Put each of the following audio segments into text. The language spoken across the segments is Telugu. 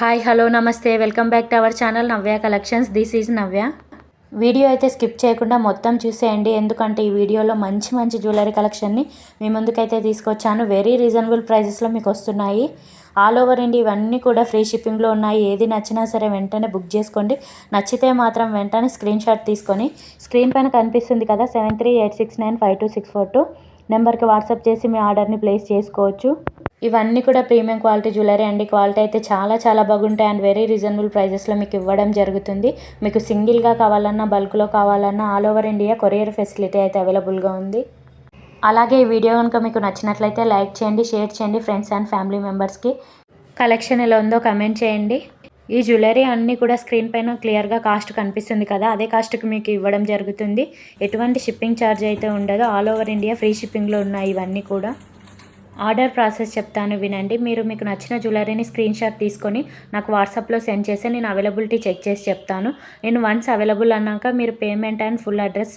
హాయ్ హలో నమస్తే welcome back to our channel Navya collections. This is Navya. Video అయితే స్కిప్ చేయకుండా మొత్తం చూసేయండి, ఎందుకంటే ఈ వీడియోలో మంచి మంచి జ్యువెలరీ కలెక్షన్ని మీ ముందుకైతే తీసుకొచ్చాను. వెరీ రీజనబుల్ ప్రైజెస్లో మీకు వస్తున్నాయి. ఆల్ ఓవర్ ఇండియా ఇవన్నీ కూడా ఫ్రీ షిప్పింగ్లో ఉన్నాయి. ఏది నచ్చినా సరే వెంటనే బుక్ చేసుకోండి. నచ్చితే మాత్రం వెంటనే స్క్రీన్ షాట్ తీసుకొని స్క్రీన్ పైన కనిపిస్తుంది కదా 7386952642 నెంబర్కి వాట్సాప్ చేసి మీ ఆర్డర్ని ప్లేస్ చేసుకోవచ్చు. ఇవన్నీ కూడా ప్రీమియం క్వాలిటీ జ్యువెలరీ అండి. క్వాలిటీ అయితే చాలా బాగుంటాయి అండ్ వెరీ రీజనబుల్ ప్రైజెస్లో మీకు ఇవ్వడం జరుగుతుంది. మీకు సింగిల్గా కావాలన్నా బల్క్లో కావాలన్నా all over India courier facility అయితే అవైలబుల్గా ఉంది. అలాగే ఈ వీడియో కనుక మీకు నచ్చినట్లయితే లైక్ చేయండి, షేర్ చేయండి ఫ్రెండ్స్ అండ్ ఫ్యామిలీ మెంబర్స్కి. కలెక్షన్ ఎలా ఉందో కమెంట్ చేయండి. ఈ జ్యువెలరీ అన్నీ కూడా స్క్రీన్ పైన క్లియర్గా కాస్ట్ కనిపిస్తుంది కదా, అదే కాస్ట్కి మీకు ఇవ్వడం జరుగుతుంది. ఎటువంటి షిప్పింగ్ ఛార్జ్ అయితే ఉండదు. ఆల్ ఓవర్ ఇండియా ఫ్రీ షిప్పింగ్లో ఉన్నాయి ఇవన్నీ కూడా. ఆర్డర్ ప్రాసెస్ చెప్తాను వినండి. మీకు నచ్చిన జ్యువెలరీని స్క్రీన్ షాట్ తీసుకొని నాకు వాట్సాప్లో సెండ్ చేసి నేను అవైలబిలిటీ చెక్ చేసి చెప్తాను. నేను వన్స్ అవైలబుల్ అన్నాక మీరు పేమెంట్ అండ్ ఫుల్ అడ్రస్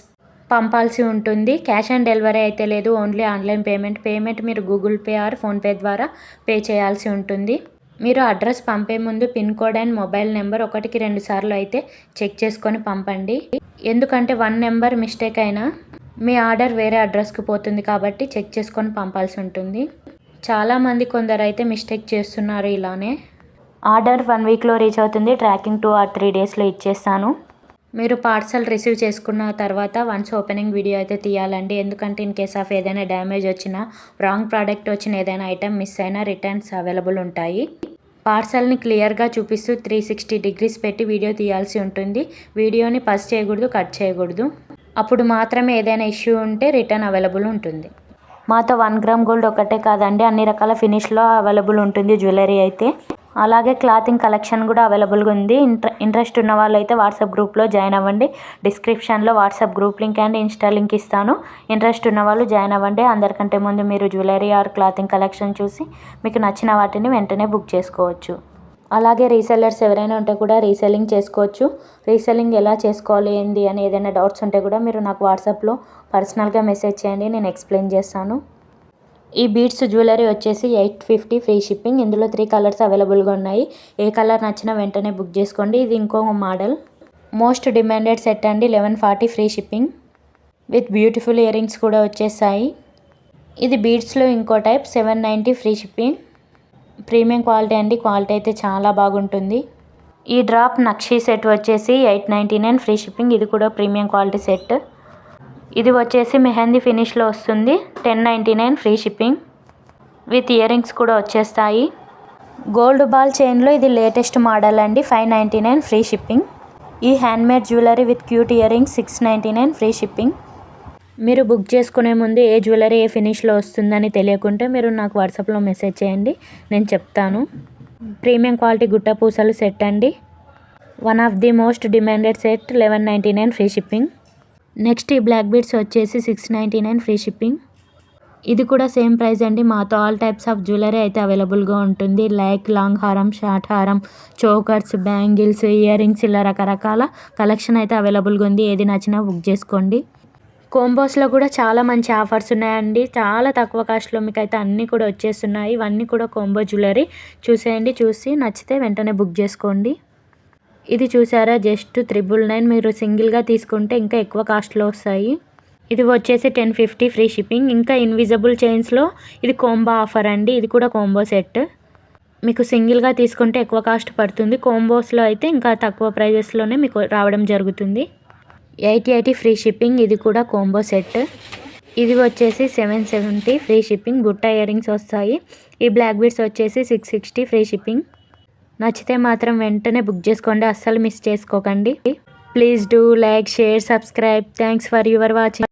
పంపాల్సి ఉంటుంది. క్యాష్ ఆన్ డెలివరీ అయితే లేదు, ఓన్లీ ఆన్లైన్ పేమెంట్ మీరు గూగుల్ పే ఆర్ ఫోన్పే ద్వారా పే చేయాల్సి ఉంటుంది. మీరు అడ్రస్ పంపే ముందు pin code and mobile number 1కి 2 సార్లు అయితే చెక్ చేసుకొని పంపండి. ఎందుకంటే 1 నెంబర్ మిస్టేక్ అయినా మీ ఆర్డర్ వేరే అడ్రస్కి పోతుంది కాబట్టి చెక్ చేసుకొని పంపాల్సి ఉంటుంది. చాలామంది కొందరు అయితే మిస్టేక్ చేస్తున్నారు ఇలానే. ఆర్డర్ 1 వీక్లో రీచ్ అవుతుంది. ట్రాకింగ్ 2 or 3 డేస్లో ఇచ్చేస్తాను. మీరు పార్సల్ రిసీవ్ చేసుకున్న తర్వాత వన్స్ ఓపెనింగ్ వీడియో అయితే తీయాలండి. ఎందుకంటే ఇన్ కేస్ ఆఫ్ ఏదైనా డ్యామేజ్ వచ్చినా, రాంగ్ ప్రోడక్ట్ వచ్చిన ఏదైనా ఐటమ్ మిస్ అయినా రిటర్న్స్ అవైలబుల్ ఉంటాయి. పార్సల్ని క్లియర్గా చూపిస్తూ 360 డిగ్రీస్ పెట్టి వీడియో తీయాల్సి ఉంటుంది. వీడియోని పస్ చేయకూడదు, కట్ చేయకూడదు. అప్పుడు మాత్రమే ఏదైనా ఇష్యూ ఉంటే రిటర్న్ అవైలబుల్ ఉంటుంది. మాతో 1 గ్రామ్ గోల్డ్ ఒకటే కాదండి, అన్ని రకాల ఫినిష్లో అవైలబుల్ ఉంటుంది జ్యువెలరీ అయితే. అలాగే క్లాతింగ్ కలెక్షన్ కూడా అవైలబుల్గా ఉంది. ఇంట్రెస్ట్ ఉన్న వాళ్ళు అయితే వాట్సాప్ గ్రూప్లో జాయిన్ అవ్వండి. డిస్క్రిప్షన్లో WhatsApp group link and Insta link ఇస్తాను. ఇంట్రెస్ట్ ఉన్న వాళ్ళు జాయిన్ అవ్వండి. అందరికంటే ముందు మీరు జ్యువెలరీ ఆర్ క్లాతింగ్ కలెక్షన్ చూసి మీకు నచ్చిన వాటిని వెంటనే బుక్ చేసుకోవచ్చు. అలాగే రీసెల్లర్స్ ఎవరైనా ఉంటే కూడా రీసెల్లింగ్ చేసుకోవచ్చు. రీసెల్లింగ్ ఎలా చేసుకోవాలి ఏంది అని ఏదైనా డౌట్స్ ఉంటే కూడా మీరు నాకు వాట్సాప్లో పర్సనల్గా మెసేజ్ చేయండి, నేను ఎక్స్ప్లెయిన్ చేస్తాను. ఈ బీడ్స్ జ్యువెలరీ వచ్చేసి 850 ఫ్రీ షిప్పింగ్. ఇందులో 3 కలర్స్ అవైలబుల్గా ఉన్నాయి. ఏ కలర్ నచ్చినా వెంటనే బుక్ చేసుకోండి. ఇది ఇంకో మోడల్, మోస్ట్ డిమాండెడ్ సెట్ అండి. 1140 free shipping with beautiful ear rings కూడా వచ్చేసాయి. ఇది బీడ్స్లో ఇంకో type, 790 free shipping. Premium quality అండి. క్వాలిటీ అయితే చాలా బాగుంటుంది. ఈ డ్రాప్ నక్షి సెట్ వచ్చేసి 899 ఫ్రీ షిప్పింగ్. ఇది కూడా ప్రీమియం క్వాలిటీ సెట్. ఇది వచ్చేసి మెహందీ ఫినిష్లో వస్తుంది, 1099 free shipping with ear rings కూడా వచ్చేస్తాయి. గోల్డ్ బాల్ చైన్లో ఇది లేటెస్ట్ మోడల్ అండి, 599 ఫ్రీ షిప్పింగ్. ఈ handmade jewellery with cute ear rings 699 free shipping. మీరు బుక్ చేసుకునే ముందు ఏ జ్యువెలరీ ఏ ఫినిష్లో వస్తుందని తెలియకుంటే మీరు నాకు వాట్సాప్లో మెసేజ్ చేయండి, నేను చెప్తాను. ప్రీమియం క్వాలిటీ గుట్ట పూసలు సెట్ అండి, one of the most demanded set, 1199 free shipping. Next ఈ బ్లాక్ బీడ్స్ వచ్చేసి 699 ఫ్రీ షిప్పింగ్. ఇది కూడా సేమ్ ప్రైస్ అండి. మాతో ఆల్ టైప్స్ ఆఫ్ జ్యువెలరీ అయితే అవైలబుల్గా ఉంటుంది. లైక్ లాంగ్ హారం, షార్ట్ హారం, చోకర్స్, బ్యాంగిల్స్, ఇయర్ రింగ్స్, ఇలా రకరకాల కలెక్షన్ అయితే అవైలబుల్గా ఉంది. ఏది నచ్చినా బుక్ చేసుకోండి. కోంబోస్లో కూడా చాలా మంచి ఆఫర్స్ ఉన్నాయండి. చాలా తక్కువ కాస్ట్లో మీకు అయితే అన్నీ కూడా వచ్చేస్తున్నాయి. ఇవన్నీ కూడా కోంబో జ్యువెలరీ. చూసేయండి, చూసి నచ్చితే వెంటనే బుక్ చేసుకోండి. ఇది చూసారా, జస్ట్ 999. మీరు సింగిల్గా తీసుకుంటే ఇంకా ఎక్కువ కాస్ట్లో వస్తాయి. ఇది వచ్చేసి 1050 ఫ్రీ షిప్పింగ్. ఇంకా ఇన్విజిబుల్ చైన్స్లో ఇది కోంబో ఆఫర్ అండి. ఇది కూడా కోంబో సెట్. మీకు సింగిల్గా తీసుకుంటే ఎక్కువ కాస్ట్ పడుతుంది. కోంబోస్లో అయితే ఇంకా తక్కువ ప్రైజెస్లోనే మీకు రావడం జరుగుతుంది. 880 ఫ్రీ షిప్పింగ్. ఇది కూడా కోంబో సెట్. ఇది వచ్చేసి 770 ఫ్రీ షిప్పింగ్. బుట్ట ఇయర్ రింగ్స్ వస్తాయి. ఈ బ్లాక్ బీడ్స్ వచ్చేసి 660 ఫ్రీ షిప్పింగ్. నచ్చితే మాత్రం వెంటనే బుక్ చేసుకోండి, అస్సలు మిస్ చేసుకోకండి. Please do like, share, subscribe. Thanks for your watching.